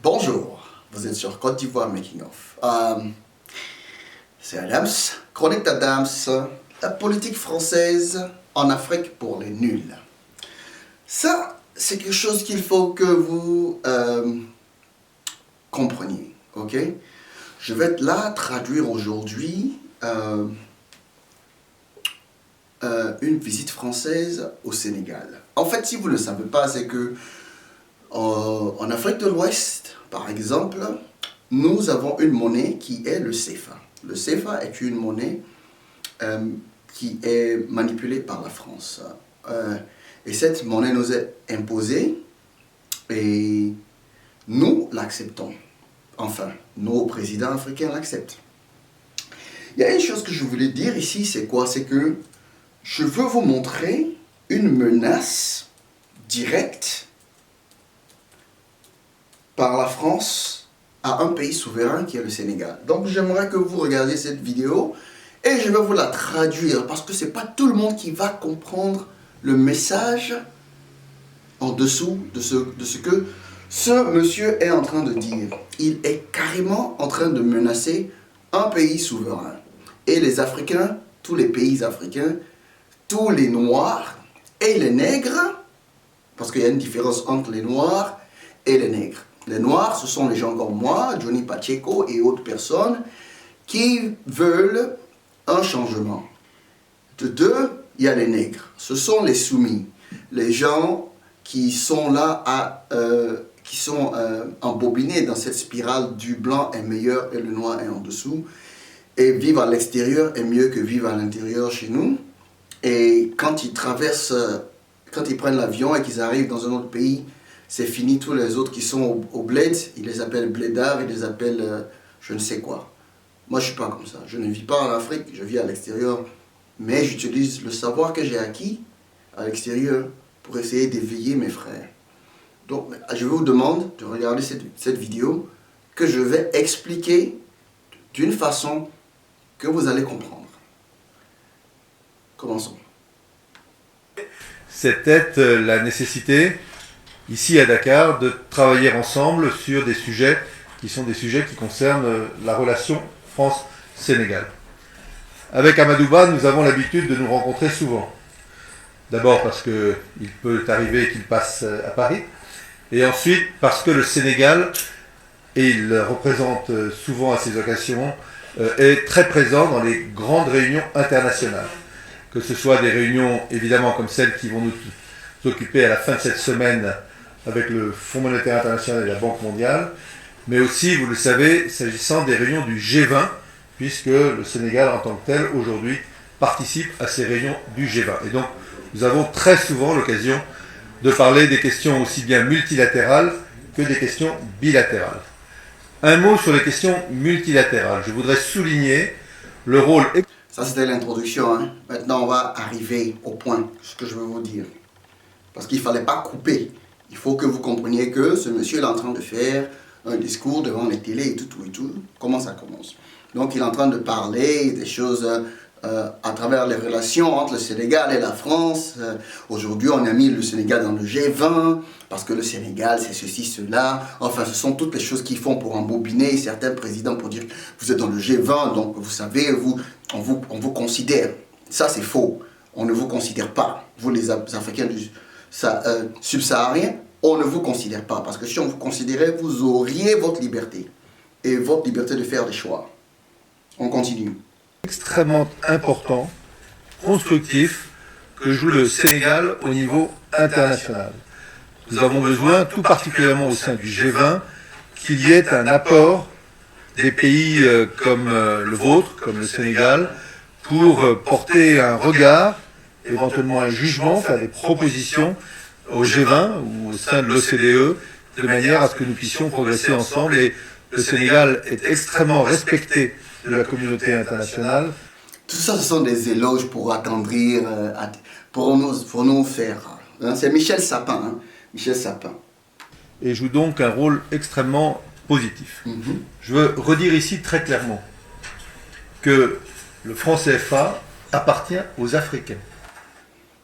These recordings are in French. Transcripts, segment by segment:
Bonjour, vous êtes sur Côte d'Ivoire Making of. C'est Adams, chronique d'Adams, la politique française en Afrique pour les nuls. Ça, c'est quelque chose qu'il faut que vous compreniez, ok? Je vais là traduire aujourd'hui une visite française au Sénégal. En fait, si vous ne le savez pas, c'est que en Afrique de l'Ouest, par exemple, nous avons une monnaie qui est le CFA. Le CFA est une monnaie qui est manipulée par la France. Et cette monnaie nous est imposée et nous l'acceptons. Enfin, nos présidents africains l'acceptent. Il y a une chose que je voulais dire ici, c'est quoi? C'est que je veux vous montrer une menace directe par la France à un pays souverain qui est le Sénégal. Donc j'aimerais que vous regardiez cette vidéo et je vais vous la traduire parce que ce n'est pas tout le monde qui va comprendre le message en dessous de ce que ce monsieur est en train de dire. Il est carrément en train de menacer un pays souverain. Et les Africains, tous les pays africains, tous les Noirs et les Nègres, parce qu'il y a une différence entre les Noirs et les Nègres. Les Noirs, ce sont les gens comme moi, Johnny Pacheco et autres personnes qui veulent un changement. De deux, il y a les Nègres. Ce sont les soumis, les gens qui sont là embobinés dans cette spirale du blanc est meilleur et le noir est en dessous. Et vivre à l'extérieur est mieux que vivre à l'intérieur chez nous. Et quand ils traversent, quand ils prennent l'avion et qu'ils arrivent dans un autre pays, c'est fini, tous les autres qui sont au bled, ils les appellent blédards, ils les appellent je ne sais quoi. Moi, je ne suis pas comme ça. Je ne vis pas en Afrique, je vis à l'extérieur. Mais j'utilise le savoir que j'ai acquis à l'extérieur pour essayer d'éveiller mes frères. Donc, je vous demande de regarder cette vidéo que je vais expliquer d'une façon que vous allez comprendre. Commençons. C'était la nécessité, ici à Dakar, de travailler ensemble sur des sujets qui sont des sujets qui concernent la relation France-Sénégal. Avec Amadouba, nous avons l'habitude de nous rencontrer souvent. D'abord parce qu'il peut arriver qu'il passe à Paris, et ensuite parce que le Sénégal, et il le représente souvent à ces occasions, est très présent dans les grandes réunions internationales. Que ce soit des réunions évidemment comme celles qui vont nous occuper à la fin de cette semaine avec le Fonds monétaire international et la Banque mondiale, mais aussi, vous le savez, s'agissant des réunions du G20, puisque le Sénégal en tant que tel, aujourd'hui, participe à ces réunions du G20. Et donc, nous avons très souvent l'occasion de parler des questions aussi bien multilatérales que des questions bilatérales. Un mot sur les questions multilatérales. Je voudrais souligner le rôle... Ça, c'était l'introduction. Hein. Maintenant, on va arriver au point, ce que je veux vous dire. Parce qu'il ne fallait pas couper. Il faut que vous compreniez que ce monsieur est en train de faire un discours devant les télés et tout. Comment ça commence? Donc, il est en train de parler des choses à travers les relations entre le Sénégal et la France. Aujourd'hui, on a mis le Sénégal dans le G20 parce que le Sénégal, c'est ceci, cela. Enfin, ce sont toutes les choses qu'ils font pour embobiner certains présidents pour dire vous êtes dans le G20, donc vous savez, on vous considère. Ça, c'est faux. On ne vous considère pas. Vous, les Africains subsahariens, on ne vous considère pas. Parce que si on vous considérait, vous auriez votre liberté. Et votre liberté de faire des choix. On continue. Extrêmement important, constructif, que joue le Sénégal au niveau international. Nous avons besoin, tout particulièrement au sein du G20, qu'il y ait un apport des pays comme le vôtre, comme le Sénégal, pour porter un regard, éventuellement un jugement, faire des propositions au G20 ou au sein de l'OCDE, de manière à ce que nous puissions progresser ensemble. Et le Sénégal est extrêmement respecté de la communauté internationale. Tout ça, ce sont des éloges pour attendrir, pour nous faire. Hein. C'est Michel Sapin. Hein. Michel Sapin. et joue donc un rôle extrêmement positif. Je veux redire ici très clairement que le franc CFA appartient aux Africains.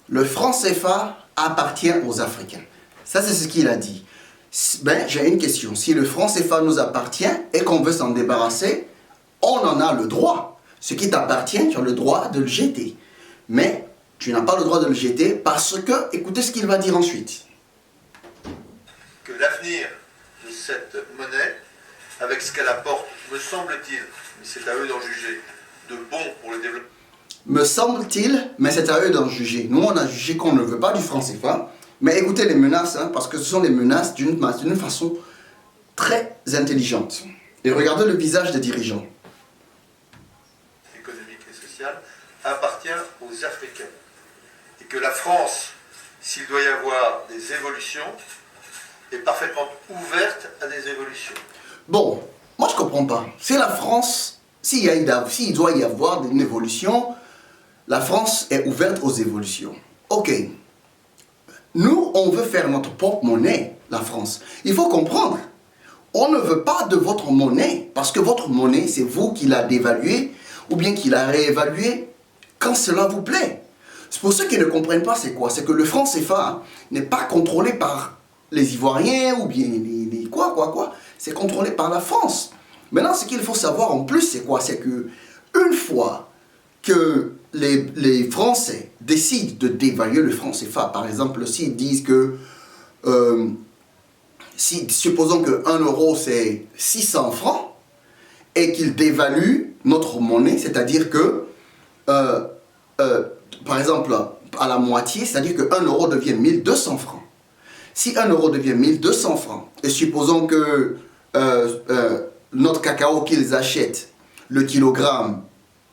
Le franc CFA appartient aux Africains. Ça, c'est ce qu'il a dit. Ben, j'ai une question. Si le franc CFA nous appartient et qu'on veut s'en débarrasser, on en a le droit. Ce qui t'appartient, tu as le droit de le jeter. Mais tu n'as pas le droit de le jeter parce que, écoutez ce qu'il va dire ensuite. Que l'avenir de cette monnaie, avec ce qu'elle apporte, me semble-t-il, mais c'est à eux d'en juger, de bon pour le développement. Me semble-t-il, mais c'est à eux d'en juger. Nous, on a jugé qu'on ne veut pas du franc CFA. Mais écoutez les menaces, hein, parce que ce sont des menaces d'une façon très intelligente. Et regardez le visage des dirigeants. Économique et social appartient aux Africains. Et que la France, s'il doit y avoir des évolutions, est parfaitement ouverte à des évolutions. Bon, moi je comprends pas. C'est la France, s'il doit y avoir une évolution, la France est ouverte aux évolutions. Ok. Nous, on veut faire notre propre monnaie, la France. Il faut comprendre. On ne veut pas de votre monnaie, parce que votre monnaie, c'est vous qui la dévaluez, ou bien qui la réévaluez, quand cela vous plaît. C'est pour ceux qui ne comprennent pas, c'est quoi? C'est que le franc CFA n'est pas contrôlé par les Ivoiriens, ou bien quoi. C'est contrôlé par la France. Maintenant, ce qu'il faut savoir en plus, c'est quoi? C'est que, une fois que les Français décident de dévaluer le franc CFA, par exemple, s'ils disent que, supposons que 1 euro c'est 600 francs, et qu'ils dévaluent notre monnaie, c'est-à-dire que, par exemple, à la moitié, c'est-à-dire que 1 euro devient 1200 francs. Si 1 euro devient 1200 francs, et supposons que notre cacao qu'ils achètent, le kilogramme,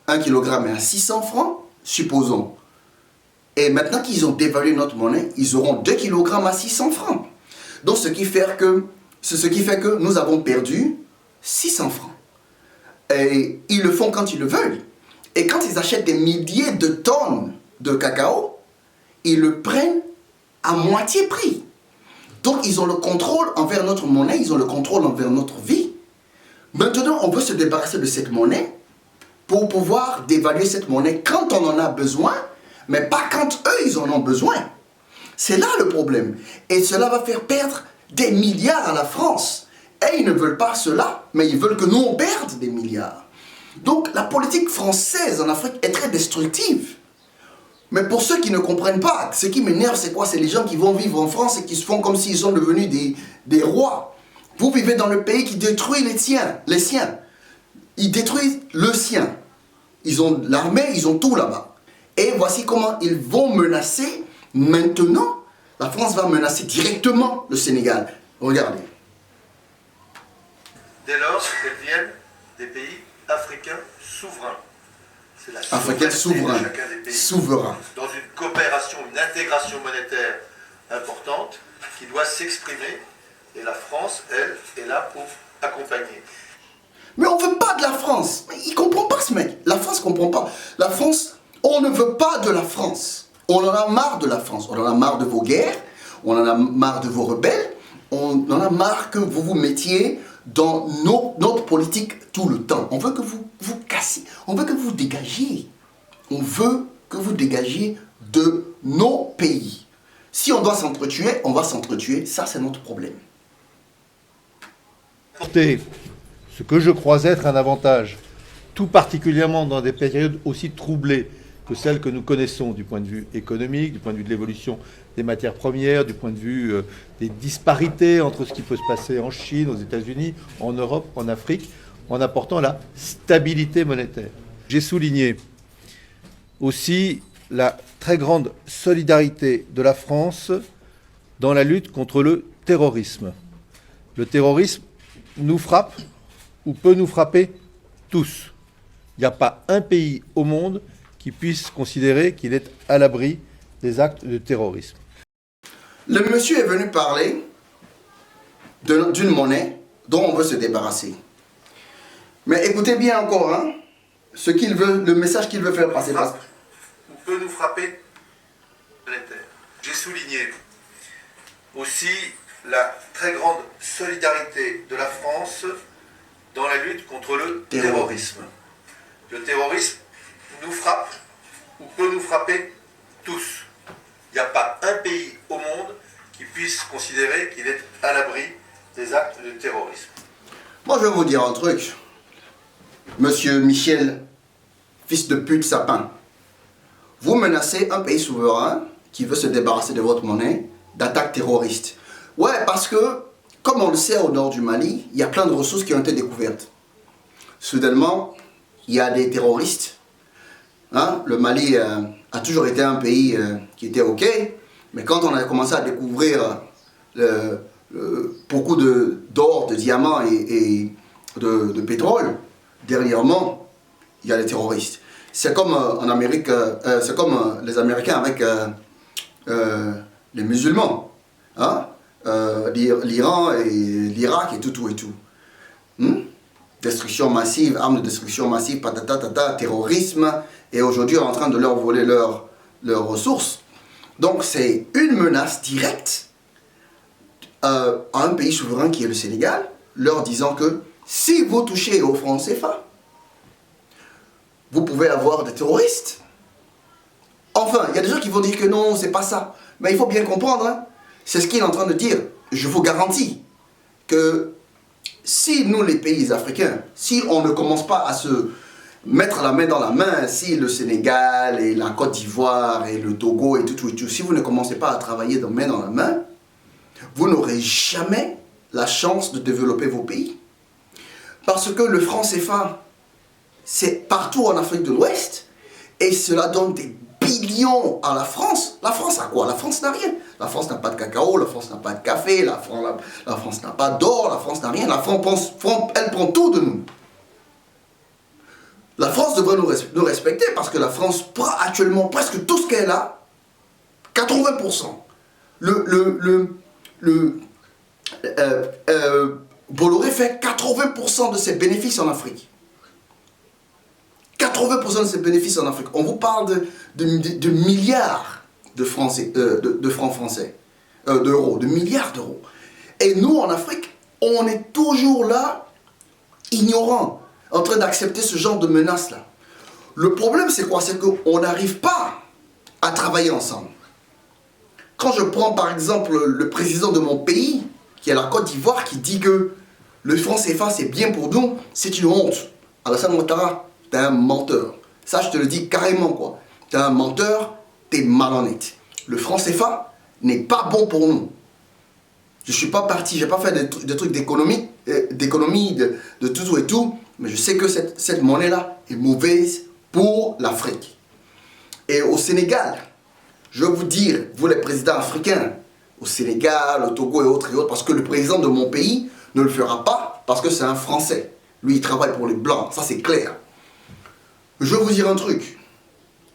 1 kilogramme est à 600 francs, supposons. Et maintenant qu'ils ont dévalué notre monnaie, ils auront 2 kilogrammes à 600 francs. Donc ce qui fait que nous avons perdu 600 francs. Et ils le font quand ils le veulent. Et quand ils achètent des milliers de tonnes de cacao, ils le prennent à moitié prix. Donc ils ont le contrôle envers notre monnaie, ils ont le contrôle envers notre vie. Maintenant, on veut se débarrasser de cette monnaie pour pouvoir dévaluer cette monnaie quand on en a besoin, mais pas quand eux, ils en ont besoin. C'est là le problème. Et cela va faire perdre des milliards à la France. Et ils ne veulent pas cela, mais ils veulent que nous, on perde des milliards. Donc la politique française en Afrique est très destructive. Mais pour ceux qui ne comprennent pas, ce qui m'énerve, c'est quoi? C'est les gens qui vont vivre en France et qui se font comme s'ils sont devenus des rois. Vous vivez dans le pays qui détruit les siens. Ils détruisent le sien. Ils ont l'armée, ils ont tout là-bas. Et voici comment ils vont menacer. Maintenant, la France va menacer directement le Sénégal. Regardez. Dès lors qu'elles deviennent des pays africains souverains. C'est la Africains souverains. de chacun des pays, souverains. dans une coopération, une intégration monétaire importante qui doit s'exprimer. Et la France, elle, est là pour accompagner. Mais on ne veut pas de la France. Il ne comprend pas ce mec. La France ne comprend pas. La France, on ne veut pas de la France. On en a marre de la France. On en a marre de vos guerres. On en a marre de vos rebelles. On en a marre que vous vous mettiez dans notre politique tout le temps. On veut que vous cassiez. On veut que vous dégagiez. On veut que vous dégagiez de nos pays. Si on doit s'entretuer, on va s'entretuer. Ça, c'est notre problème. Ce que je crois être un avantage, tout particulièrement dans des périodes aussi troublées que celles que nous connaissons du point de vue économique, du point de vue de l'évolution des matières premières, du point de vue des disparités entre ce qui peut se passer en Chine, aux États-Unis, en Europe, en Afrique, en apportant la stabilité monétaire. J'ai souligné aussi la très grande solidarité de la France dans la lutte contre le terrorisme. Le terrorisme nous frappe ou peut nous frapper tous. Il n'y a pas un pays au monde qui puisse considérer qu'il est à l'abri des actes de terrorisme. Le monsieur est venu parler d'une monnaie dont on veut se débarrasser. Mais écoutez bien encore, hein, ce qu'il veut, le message qu'il veut faire passer. Ou peut nous frapper monétaire. J'ai souligné aussi la très grande solidarité de la France dans la lutte contre le terrorisme. Le terrorisme nous frappe ou peut nous frapper tous. Il n'y a pas un pays au monde qui puisse considérer qu'il est à l'abri des actes de terrorisme. Moi, je vais vous dire un truc. Monsieur Michel, fils de pute sapin, vous menacez un pays souverain qui veut se débarrasser de votre monnaie d'attaques terroristes. Ouais, parce que, comme on le sait au nord du Mali, il y a plein de ressources qui ont été découvertes. Soudainement, il y a des terroristes. Hein? Le Mali a toujours été un pays qui était OK, mais quand on a commencé à découvrir beaucoup d'or, de diamants et de pétrole, dernièrement, il y a les terroristes. C'est comme en Amérique, c'est comme les Américains avec les musulmans. Hein? L'Iran et l'Irak et tout. Destruction massive, armes de destruction massive, patata, terrorisme, et aujourd'hui on est en train de leur voler leurs ressources. Donc c'est une menace directe à un pays souverain qui est le Sénégal, leur disant que si vous touchez au franc CFA, vous pouvez avoir des terroristes. Enfin, il y a des gens qui vont dire que non, c'est pas ça. Mais il faut bien comprendre, hein, c'est ce qu'il est en train de dire. Je vous garantis que si nous, les pays africains, si on ne commence pas à se mettre la main dans la main, si le Sénégal et la Côte d'Ivoire et le Togo et tout, si vous ne commencez pas à travailler de main dans la main, vous n'aurez jamais la chance de développer vos pays. Parce que le franc CFA, c'est partout en Afrique de l'Ouest, et cela donne des billions à la France. La France a quoi? La France n'a rien. La France n'a pas de cacao, la France n'a pas de café, la France n'a pas d'or, la France n'a rien. La France, elle prend tout de nous. La France devrait nous respecter parce que la France prend actuellement presque tout ce qu'elle a, 80%. Bolloré fait 80% de ses bénéfices en Afrique. 80% de ses bénéfices en Afrique. On vous parle de milliards de francs français, d'euros, de milliards d'euros. Et nous, en Afrique, on est toujours là, ignorants, en train d'accepter ce genre de menaces-là. Le problème, c'est quoi? C'est qu'on n'arrive pas à travailler ensemble. Quand je prends, par exemple, le président de mon pays, qui est la Côte d'Ivoire, qui dit que le franc CFA, c'est bien pour nous, c'est une honte. Alassane Ouattara, t'es un menteur. Ça, je te le dis carrément, quoi. T'es un menteur, t'es malhonnête. Le franc CFA n'est pas bon pour nous. Je ne suis pas parti, j'ai pas fait des trucs d'économie, de tout et tout, mais je sais que cette monnaie-là est mauvaise pour l'Afrique. Et au Sénégal, je veux vous dire, vous les présidents africains, au Sénégal, au Togo et autres, parce que le président de mon pays ne le fera pas, parce que c'est un Français. Lui, il travaille pour les Blancs, ça c'est clair. Je vais vous dire un truc.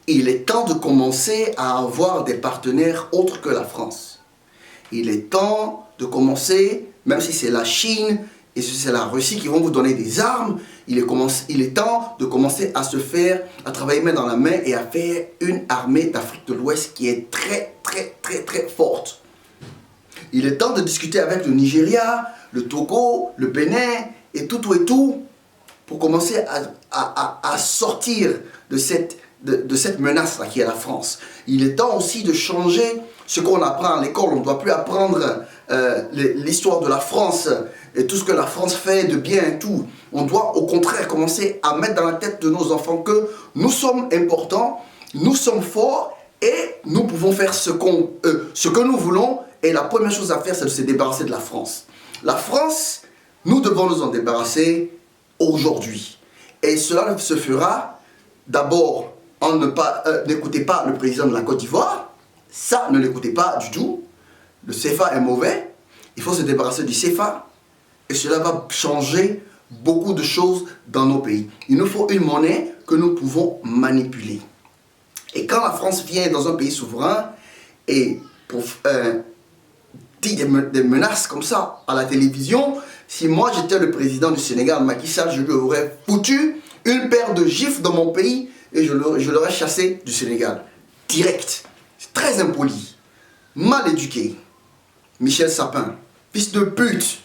Il est temps de commencer à avoir des partenaires autres que la France. Il est temps de commencer, même si c'est la Chine et si c'est la Russie qui vont vous donner des armes, il est temps de commencer à se faire, à travailler main dans la main et à faire une armée d'Afrique de l'Ouest qui est très forte. Il est temps de discuter avec le Nigeria, le Togo, le Bénin et tout pour commencer à sortir de cette menace-là qui est la France. Il est temps aussi de changer ce qu'on apprend à l'école. On ne doit plus apprendre l'histoire de la France et tout ce que la France fait de bien et tout. On doit au contraire commencer à mettre dans la tête de nos enfants que nous sommes importants, nous sommes forts et nous pouvons faire ce que nous voulons. Et la première chose à faire, c'est de se débarrasser de la France. La France, nous devons nous en débarrasser aujourd'hui. Et cela se fera d'abord en n'écoutez pas le président de la Côte d'Ivoire. Ça, ne l'écoutez pas du tout. Le CFA est mauvais. Il faut se débarrasser du CFA. Et cela va changer beaucoup de choses dans nos pays. Il nous faut une monnaie que nous pouvons manipuler. Et quand la France vient dans un pays souverain et pour dit des menaces comme ça à la télévision, si moi j'étais le président du Sénégal, Macky Sall, je lui aurais foutu une paire de gifles dans mon pays et je l'aurais chassé du Sénégal. Direct. C'est très impoli. Mal éduqué. Michel Sapin. Fils de pute.